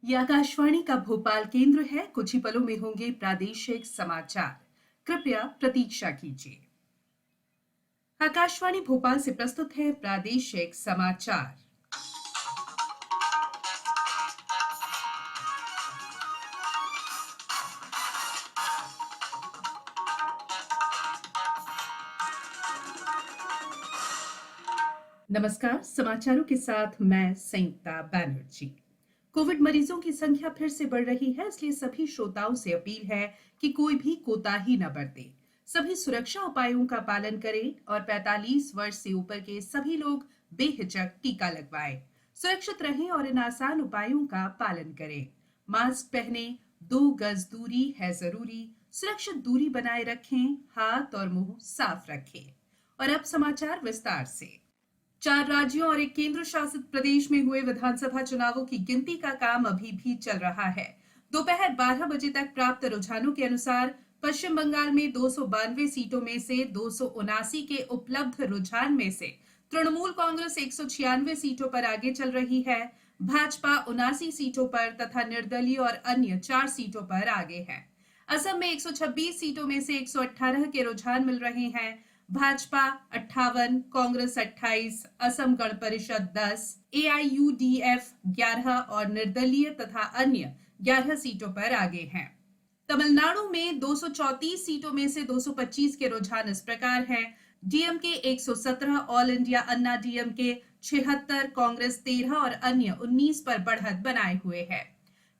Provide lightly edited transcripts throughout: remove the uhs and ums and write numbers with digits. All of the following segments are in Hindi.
ये आकाशवाणी का भोपाल केंद्र है। कुछ ही पलों में होंगे प्रादेशिक समाचार। कृपया प्रतीक्षा कीजिए। आकाशवाणी भोपाल से प्रस्तुत है प्रादेशिक समाचार। नमस्कार, समाचारों के साथ मैं संयुक्ता बैनर्जी। कोविड मरीजों की संख्या फिर से बढ़ रही है, इसलिए सभी श्रोताओं से अपील है कि कोई भी कोताही न बरते। सभी सुरक्षा उपायों का पालन करें और 45 वर्ष से ऊपर के सभी लोग बेहिचक टीका लगवाएं। सुरक्षित रहें और इन आसान उपायों का पालन करें। मास्क पहने, 2 गज दूरी है जरूरी, सुरक्षित दूरी बनाए रखें, हाथ और मुंह साफ रखें। और अब समाचार विस्तार से। 4 राज्यों और एक केंद्र शासित प्रदेश में हुए विधानसभा चुनावों की गिनती का काम अभी भी चल रहा है। दोपहर 12 बजे तक प्राप्त रुझानों के अनुसार पश्चिम बंगाल में 292 सीटों में से 279 के उपलब्ध रुझान में से तृणमूल कांग्रेस 196 सीटों पर आगे चल रही है। भाजपा 79 सीटों पर तथा निर्दलीय और अन्य 4 सीटों पर आगे है। असम में 126 सीटों में से 118 के रुझान मिल रहे हैं। भाजपा 58, कांग्रेस 28, असम गण परिषद 10, एआईयूडीएफ 11 और निर्दलीय तथा अन्य 11 सीटों पर आगे हैं। तमिलनाडु में 234 सीटों में से 225 के रुझान इस प्रकार हैं। डीएमके 117, ऑल इंडिया अन्ना डीएमके 76, कांग्रेस 13 और अन्य 19 पर बढ़त बनाए हुए है।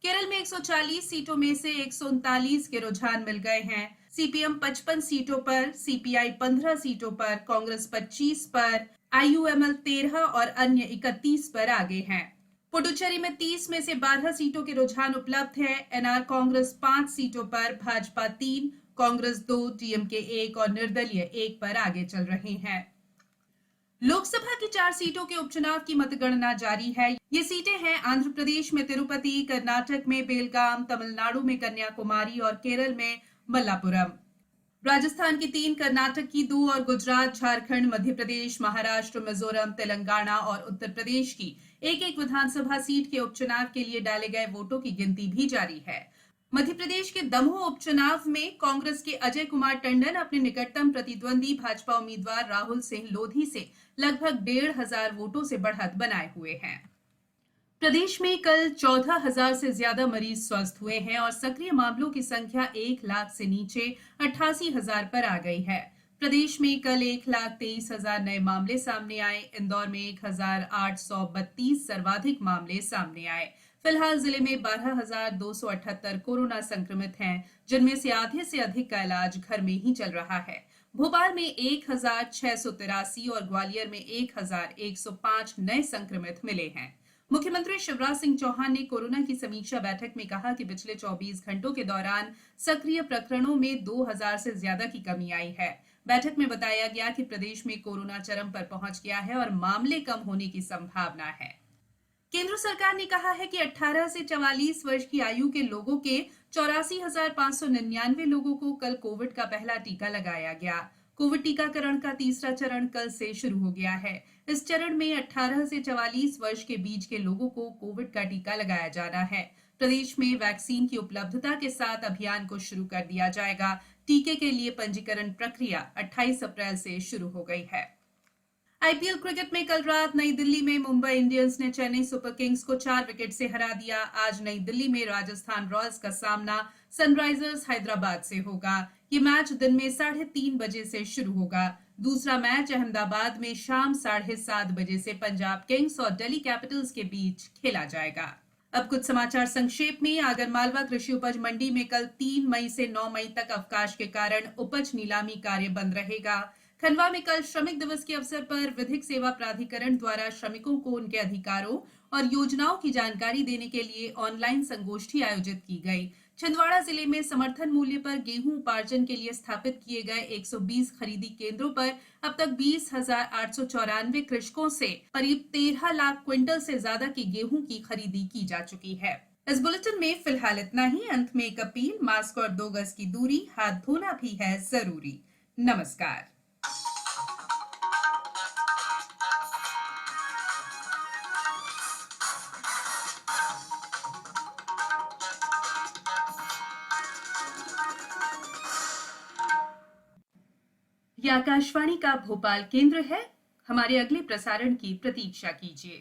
केरल में 140 सीटों में से 139 के रुझान मिल गए हैं। सीपीएम 55 सीटों पर, सीपीआई 15 सीटों पर, कांग्रेस 25 पर, आईयूएमएल 13 और अन्य 31 पर आगे हैं। पुडुचेरी में 30 में से 12 सीटों के रुझान उपलब्ध है। एनआर कांग्रेस 5 सीटों पर, भाजपा 3, कांग्रेस 2, डीएमके 1 और निर्दलीय 1 पर आगे चल रहे हैं। लोकसभा की 4 सीटों के उपचुनाव की मतगणना जारी है। ये सीटें हैं आंध्र प्रदेश में तिरुपति, कर्नाटक में बेलगाम, तमिलनाडु में कन्याकुमारी और केरल में मल्लापुरम। राजस्थान की 3, कर्नाटक की 2 और गुजरात, झारखंड, मध्य प्रदेश, महाराष्ट्र, मिजोरम, तेलंगाना और उत्तर प्रदेश की एक एक विधानसभा सीट के उपचुनाव के लिए डाले गए वोटों की गिनती भी जारी है। मध्य प्रदेश के दमोह उपचुनाव में कांग्रेस के अजय कुमार टंडन अपने निकटतम प्रतिद्वंदी भाजपा उम्मीदवार राहुल सिंह लोधी से लगभग 1,500 वोटों से बढ़त बनाए हुए हैं। प्रदेश में कल 14,000 से ज्यादा मरीज स्वस्थ हुए हैं और सक्रिय मामलों की संख्या 1 लाख से नीचे 88,000 पर आ गई है। प्रदेश में कल 1,23,000 नए मामले सामने आए। इंदौर में 1,832 सर्वाधिक मामले सामने आए। फिलहाल जिले में 12,278 कोरोना संक्रमित हैं, जिनमें से अधिक का इलाज घर में ही चल रहा है। भोपाल में 1,683 और ग्वालियर में 1,105 नए संक्रमित मिले हैं। मुख्यमंत्री शिवराज सिंह चौहान ने कोरोना की समीक्षा बैठक में कहा कि पिछले 24 घंटों के दौरान सक्रिय प्रकरणों में 2,000 से ज्यादा की कमी आई है। बैठक में बताया गया कि प्रदेश में कोरोना चरम पर पहुंच गया है और मामले कम होने की संभावना है। केंद्र सरकार ने कहा है कि 18 से 44 वर्ष की आयु के लोगों के 84,599 लोगों को कल कोविड का पहला टीका लगाया गया। कोविड टीकाकरण का तीसरा चरण कल से शुरू हो गया है। इस चरण में 18 से 44 वर्ष के बीच के लोगों को कोविड का टीका लगाया जाना है। प्रदेश में वैक्सीन की उपलब्धता के साथ अभियान को शुरू कर दिया जाएगा। टीके के लिए पंजीकरण प्रक्रिया 28 अप्रैल से शुरू हो गई है। आईपीएल क्रिकेट में कल रात नई दिल्ली में मुंबई इंडियंस ने चेन्नई सुपर किंग्स को 4 विकेट से हरा दिया। आज नई दिल्ली में राजस्थान रॉयल्स का सामना सनराइजर्स हैदराबाद से होगा। ये मैच दिन में 3:30 बजे से शुरू होगा। दूसरा मैच अहमदाबाद में शाम 7:30 बजे से पंजाब किंग्स और दिल्ली कैपिटल्स के बीच खेला जाएगा। अब कुछ समाचार संक्षेप में। आगरमालवा कृषि उपज मंडी में कल 3 मई से 9 मई तक अवकाश के कारण उपज नीलामी कार्य बंद रहेगा। खंडवा में कल श्रमिक दिवस के अवसर पर विधिक सेवा प्राधिकरण द्वारा श्रमिकों को उनके अधिकारों और योजनाओं की जानकारी देने के लिए ऑनलाइन संगोष्ठी आयोजित की गई। छिंदवाड़ा जिले में समर्थन मूल्य पर गेहूं उपार्जन के लिए स्थापित किए गए 120 खरीदी केंद्रों पर अब तक 20,894 कृषकों से करीब 13 लाख क्विंटल से ज्यादा की गेहूं की खरीदी की जा चुकी है। इस बुलेटिन में फिलहाल इतना ही। अंत में एक अपील, मास्क और 2 गज की दूरी, हाथ धोना भी है जरूरी। नमस्कार। ये आकाशवाणी का भोपाल केंद्र है। हमारे अगले प्रसारण की प्रतीक्षा कीजिए।